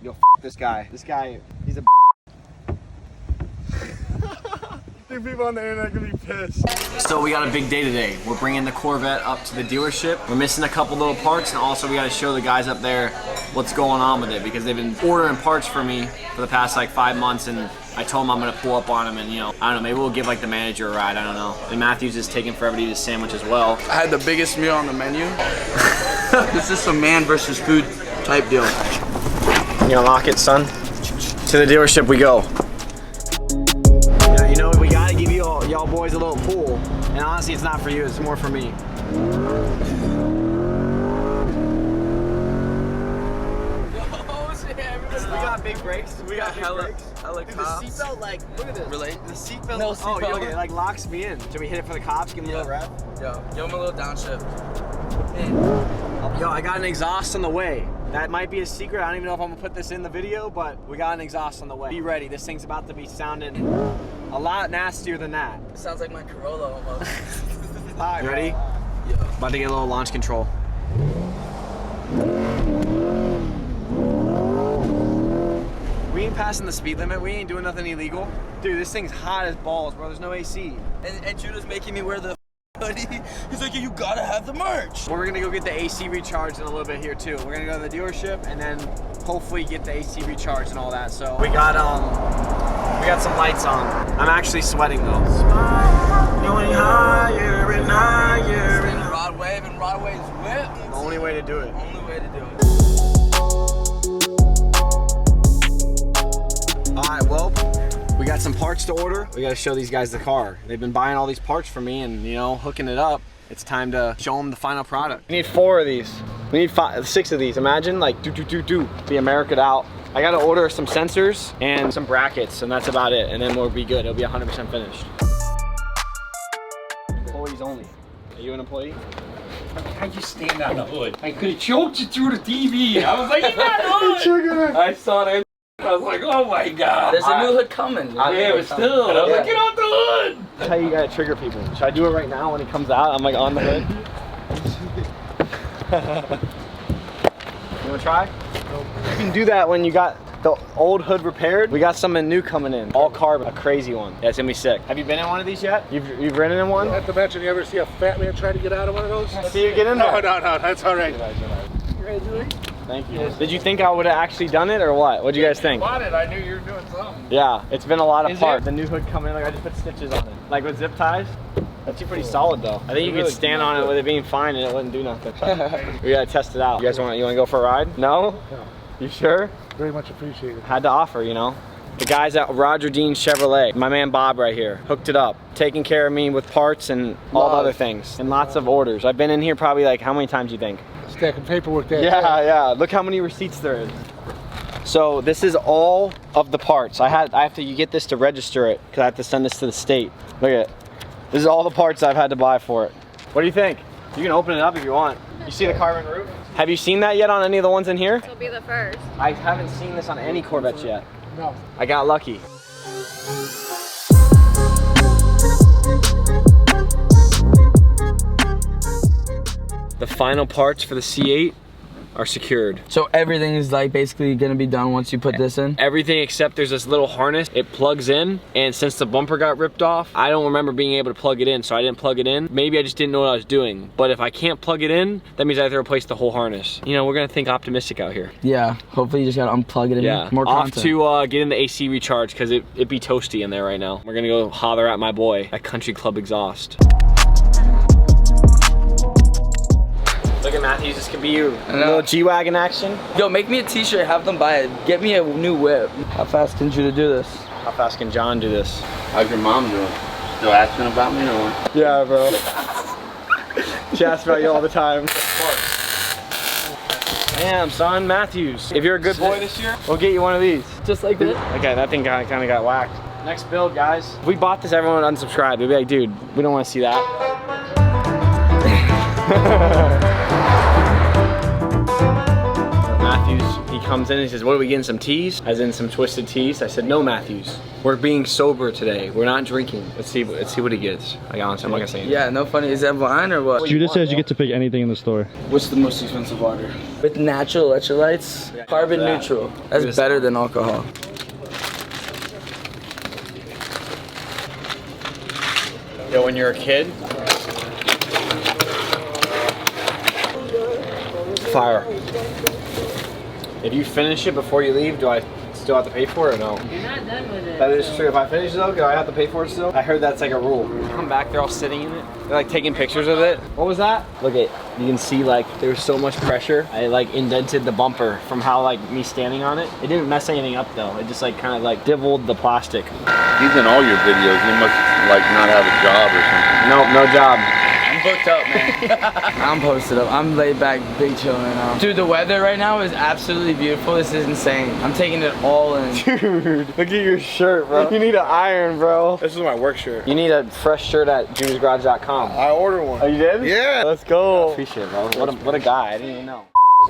Yo, this guy. This guy, he's a Dude, people on the internet gonna be pissed. So we got a big day today. We're bringing the Corvette up to the dealership. We're missing a couple little parts, and also we got to show the guys up there what's going on with it, because they've been ordering parts for me for the past like 5 months, and I told them I'm gonna pull up on them, and you know, I don't know, maybe we'll give like the manager a ride, I don't know. And Matthew's is taking forever to eat his sandwich as well. I had the biggest meal on the menu. This is some man versus food type deal. You unlock it, son? To the dealership we go. You know, we gotta give you y'all boys a little pull, and honestly, it's not for you, it's more for me. We got big brakes. We got hella brakes. Dude, the seatbelt, like, look at this. Really? The seatbelt. No seatbelt. Okay, it like locks me in. Should we hit it for the cops? Give them a little rev. Yo, give him a little downshift. Yo, I got an exhaust on the way. That might be a secret. I don't even know if I'm gonna put this in the video, but we got an exhaust on the way. Be ready. This thing's about to be sounding a lot nastier than that. It sounds like my Corolla almost. You ready? Yeah. About to get a little launch control. We ain't passing the speed limit. We ain't doing nothing illegal. Dude, this thing's hot as balls, bro. There's no AC. And Judah's making me wear the hoodie. He's like, you gotta have the merch. We're gonna go get the AC recharged in a little bit here too. We're gonna go to the dealership and then hopefully get the AC recharged and all that. So we got some lights on. I'm actually sweating though. Going higher and higher. And Rodwave and Rodwave's whip. The only way to do it. Only way to do it. All right, well, we got some parts to order. We gotta show these guys the car. They've been buying all these parts from me and, you know, hooking it up. It's time to show them the final product. We need 4 of these. We need 6 of these. Imagine like be America'd out. I gotta order some sensors and some brackets, and that's about it. And then we'll be good. It'll be 100% finished. Employees only. Are you an employee? I just stand on the hood. I could have choked you through the TV. I was like, he's not hood. I saw that. I was like, oh my god. There's a new hood coming. Yeah, but still. I was like, get off the hood. That's how you gotta trigger people. Should I do it right now when it comes out? I'm like on the hood. You wanna try? Nope. You can do that when you got the old hood repaired. We got something new coming in. All carbon, a crazy one. Yeah, it's gonna be sick. Have you been in one of these yet? You've ridden in one? Not to mention, you ever see a fat man try to get out of one of those? See you get in there. No, that's all right. Congratulations. Thank you. Did you think I would have actually done it or what? What'd you guys think? I knew you were doing something. Yeah, it's been a lot of Is parts. it? The new hood coming in, like I just put stitches on it. Like with zip ties. That's pretty solid though. I think you could stand on it with it being fine and it wouldn't do nothing. We gotta test it out. You guys want to go for a ride? No? No. You sure? Very much appreciated. Had to offer, you know. The guys at Roger Dean Chevrolet, my man Bob right here, hooked it up, taking care of me with parts and all the other things, and lots of orders. I've been in here probably like, how many times do you think? Stacking paperwork there. Yeah. Look how many receipts there is. So this is all of the parts. I have to get this to register it because I have to send this to the state. Look at it. This is all the parts I've had to buy for it. What do you think? You can open it up if you want. You see the carbon roof? Have you seen that yet on any of the ones in here? This will be the first. I haven't seen this on any Corvettes yet. No. I got lucky. The final parts for the C8 are secured. So everything is like basically gonna be done once you put this in? Everything except there's this little harness. It plugs in, and since the bumper got ripped off, I don't remember being able to plug it in, so I didn't plug it in. Maybe I just didn't know what I was doing. But if I can't plug it in, that means I have to replace the whole harness. You know, we're gonna think optimistic out here. Yeah, hopefully you just gotta unplug it in. Yeah, More off content. to get in the AC recharge because it'd be toasty in there right now. We're gonna go holler at my boy at Country Club Exhaust. Look at Matthews, this could be you. A little G-Wagon action. Yo, make me a t-shirt, have them buy it. Get me a new whip. How fast can Judah do this? How fast can John do this? How's your mom doing? Still asking about me or what? Yeah, bro. She asks about you all the time. Damn, son, Matthews. If you're a good boy this year, we'll get you one of these. Just like this? Okay, that thing kind of got whacked. Next build, guys. If we bought this, everyone would unsubscribe. They'd be like, dude, we don't want to see that. Matthews He comes in and he says, what are we getting, some teas? As in some twisted teas. I said, no, Matthews. We're being sober today. We're not drinking. Let's see what he gets. Like, honestly, I'm not gonna say anything. Yeah, no funny. Is that wine or what? Judah says you get to pick anything in the store. What's the most expensive water? With natural electrolytes? Yeah, Carbon that. neutral. That's better than alcohol. Yo, when you're a kid, fire. If you finish it before you leave, do I still have to pay for it or no? You're not done with it. That is true. If I finish it though, do I have to pay for it still? I heard that's like a rule. Come back, they're all sitting in it. They're like taking pictures of it. What was that? Look at, you can see like there was so much pressure. I like indented the bumper from how like me standing on it. It didn't mess anything up though. It just like kind of like divelled the plastic. He's in all your videos. He must like not have a job or something. Nope, no job. I'm booked up, man. I'm posted up. I'm laid back, big chilling right now. Dude, the weather right now is absolutely beautiful. This is insane. I'm taking it all in. Dude, look at your shirt, bro. You need an iron, bro. This is my work shirt. You need a fresh shirt at jimmysgarage.com. I ordered one. Oh, you did? Yeah. Let's go. I appreciate it, bro. What a guy. I didn't even know.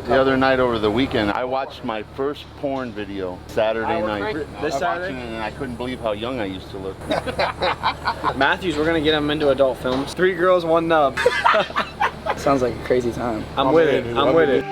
The other night over the weekend, I watched my first porn video Saturday night. This Saturday? And I couldn't believe how young I used to look. Matthews, we're gonna get him into adult films. 3 girls, 1 nub. Sounds like a crazy time. I'm with it. I'm with it.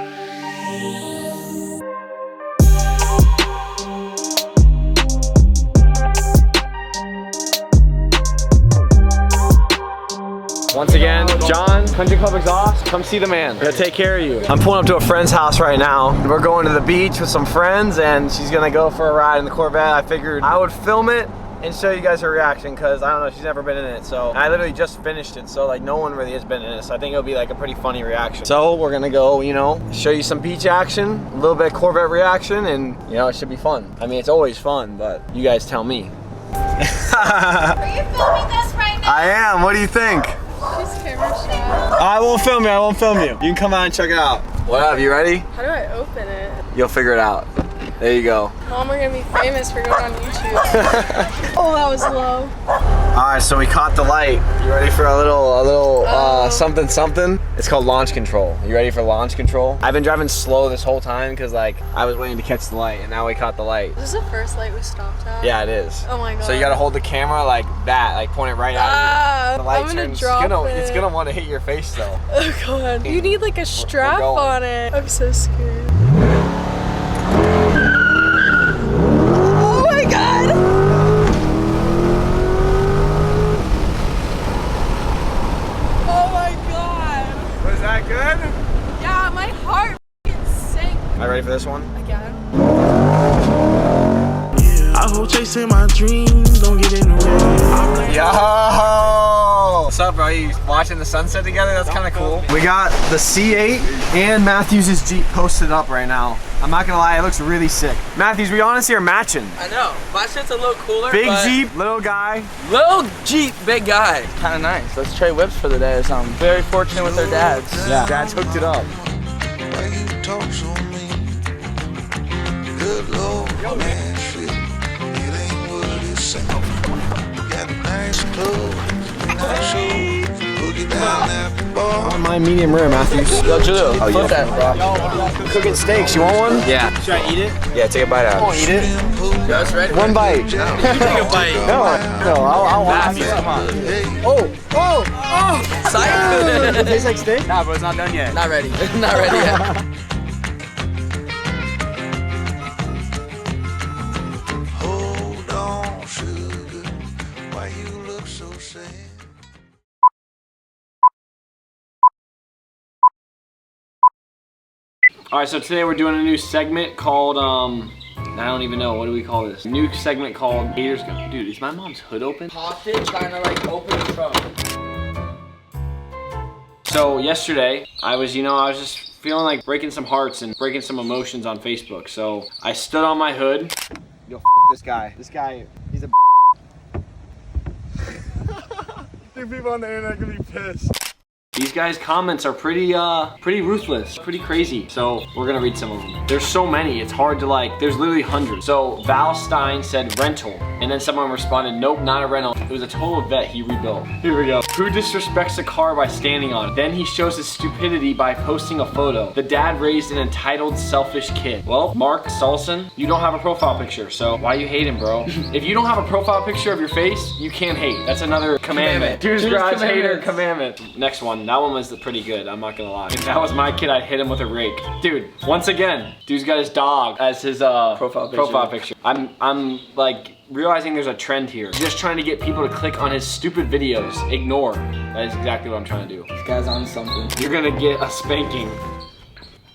Once again, John, Country Club Exhaust, come see the man. He'll take care of you. I'm pulling up to a friend's house right now. We're going to the beach with some friends and she's gonna go for a ride in the Corvette. I figured I would film it and show you guys her reaction because I don't know, she's never been in it. So I literally just finished it. So like no one really has been in it. So I think it'll be like a pretty funny reaction. So we're gonna go, you know, show you some beach action, a little bit of Corvette reaction, and you know, it should be fun. I mean, it's always fun, but you guys tell me. Are you filming this right now? I am, what do you think? She's camera shy. I won't film you, I won't film you. You can come out and check it out. What up, you ready? How do I open it? You'll figure it out. There you go. Mom, we're gonna be famous for going on YouTube. Oh, that was low. Alright, so we caught the light. You ready for a little something something? It's called launch control. You ready for launch control? I've been driving slow this whole time because like I was waiting to catch the light and now we caught the light. Is this the first light we stopped at? Yeah, it is. Oh my god. So you gotta hold the camera like that, like point it right at you. The light I'm gonna turns, drop it's gonna want to hit your face though. Oh god. You need like a strap on it. I'm so scared. Oh my god! Oh my god! Was that good? Yeah, my heart sank Are you ready for this one? again. I hope chasing my dreams don't get in the way. Yo! What's up, bro? You watching the sunset together? That's kind of cool. We got the C8 and Matthews' Jeep posted up right now. I'm not gonna lie, it looks really sick. Matthews, we honestly are matching. I know. My shit's a little cooler. Big but Jeep, little guy. Little Jeep, big guy. Kind of nice. Let's trade whips for the day or something. Very fortunate with their dads. Yeah. Dad's hooked it up. Why you talk so mean? Good Lord, man, shit. It ain't what it seems. Got nice clothes, nice shoes. Boogie down that bar. My medium rare, Matthews. Yo, Julio, Oh, flip yeah. that, bro. Cooking steaks, you want one? Yeah. Should I eat it? Yeah, take a bite out. I won't eat it. Yo, it's ready. One bite. Take a bite. No, I'll Matthews, come on. Oh! Psych. It tastes like steak? Nah, bro, it's not done yet. Not ready. Not ready yet. Hold on, sugar. Why you look so sad? All right, so today we're doing a new segment called, I don't even know, what do we call this? New segment called Haters Go. Dude, is my mom's hood open? Popped it, trying to like open the trunk. So yesterday, I was just feeling like breaking some hearts and breaking some emotions on Facebook. So I stood on my hood. Yo, this guy. This guy, he's a Dude, people on the internet are gonna be pissed. These guys' comments are pretty ruthless, pretty crazy. So we're gonna read some of them. There's so many, it's hard to like, there's literally hundreds. So Val Stein said rental, and then someone responded, nope, not a rental. It was a total vet he rebuilt. Here we go. Who disrespects a car by standing on it? Then he shows his stupidity by posting a photo. The dad raised an entitled, selfish kid. Well, Mark Salson, you don't have a profile picture, so why you hating, bro? If you don't have a profile picture of your face, you can't hate. That's another commandment. Dude's Garage hater commandment. Next one, that one was pretty good, I'm not gonna lie. If that was my kid, I'd hit him with a rake. Dude, once again, dude's got his dog as his profile picture. I'm like, realizing there's a trend here. Just trying to get people to click on his stupid videos. Ignore. That is exactly what I'm trying to do. This guy's on something. You're gonna get a spanking.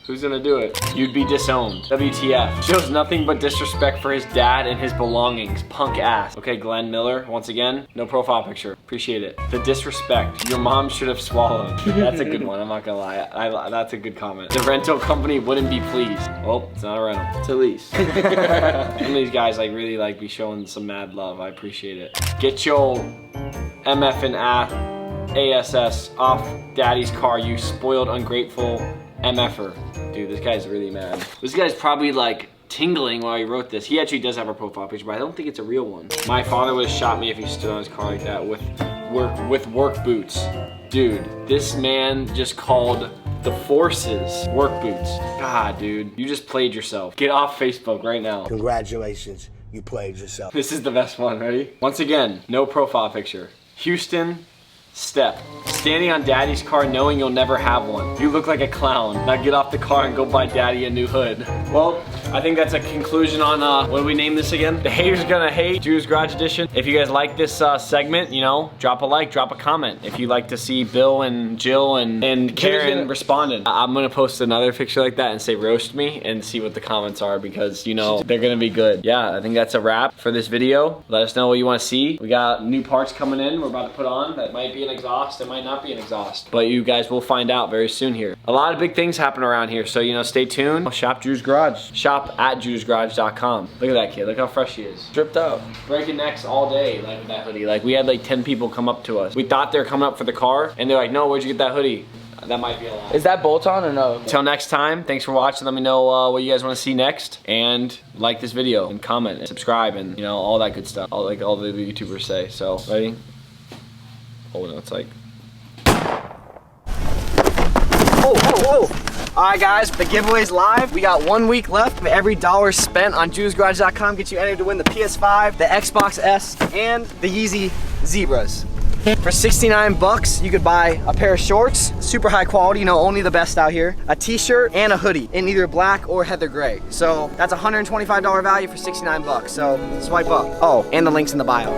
Who's gonna do it? You'd be disowned. WTF. Shows nothing but disrespect for his dad and his belongings. Punk ass. Okay, Glenn Miller, once again, no profile picture. Appreciate it. The disrespect. Your mom should have swallowed. That's a good one, I'm not gonna lie. That's a good comment. The rental company wouldn't be pleased. Well, it's not a rental. It's a lease. Some of these guys like really like be showing some mad love. I appreciate it. Get your MF and ASS off daddy's car, you spoiled, ungrateful MFer. Dude, this guy's really mad. This guy's probably like tingling while he wrote this. He actually does have a profile picture, but I don't think it's a real one. My father would have shot me if he stood on his car like that with work boots. Dude, this man just called the forces work boots. God, dude, you just played yourself. Get off Facebook right now. Congratulations, you played yourself. This is the best one, ready? Once again, no profile picture. Houston, Step. Standing on daddy's car knowing you'll never have one. You look like a clown. Now get off the car and go buy daddy a new hood. Well, I think that's a conclusion on, what do we name this again? The Haters Gonna Hate, Drew's Garage Edition. If you guys like this segment, you know, drop a like, drop a comment. If you'd like to see Bill and Jill and Karen responding, I'm gonna post another picture like that and say roast me and see what the comments are because, you know, they're gonna be good. Yeah, I think that's a wrap for this video. Let us know what you wanna see. We got new parts coming in we're about to put on that might be an exhaust, it might not be an exhaust, but you guys will find out very soon here. A lot of big things happen around here, so you know, stay tuned. Shop Drew's Garage. Shop at jewsgarage.com. Look at that kid, look how fresh he is. Dripped out. Breaking necks all day, like with that hoodie. Like we had like 10 people come up to us. We thought they were coming up for the car, and they're like, no, where'd you get that hoodie? That might be a lot. Is that bolt on or no? Until next time, thanks for watching. Let me know what you guys want to see next, and like this video, and comment, and subscribe, and you know, all that good stuff. Like all the YouTubers say. So, ready? Oh no, it's like. Oh. All right, guys, the giveaway's live. We got 1 week left. Every dollar spent on jewsgarage.com gets you entered to win the PS5, the Xbox S, and the Yeezy Zebras. For 69 bucks, you could buy a pair of shorts, super high quality, you know, only the best out here, a t-shirt, and a hoodie in either black or heather gray. So that's a $125 value for 69 bucks. So swipe up. Oh, and the link's in the bio.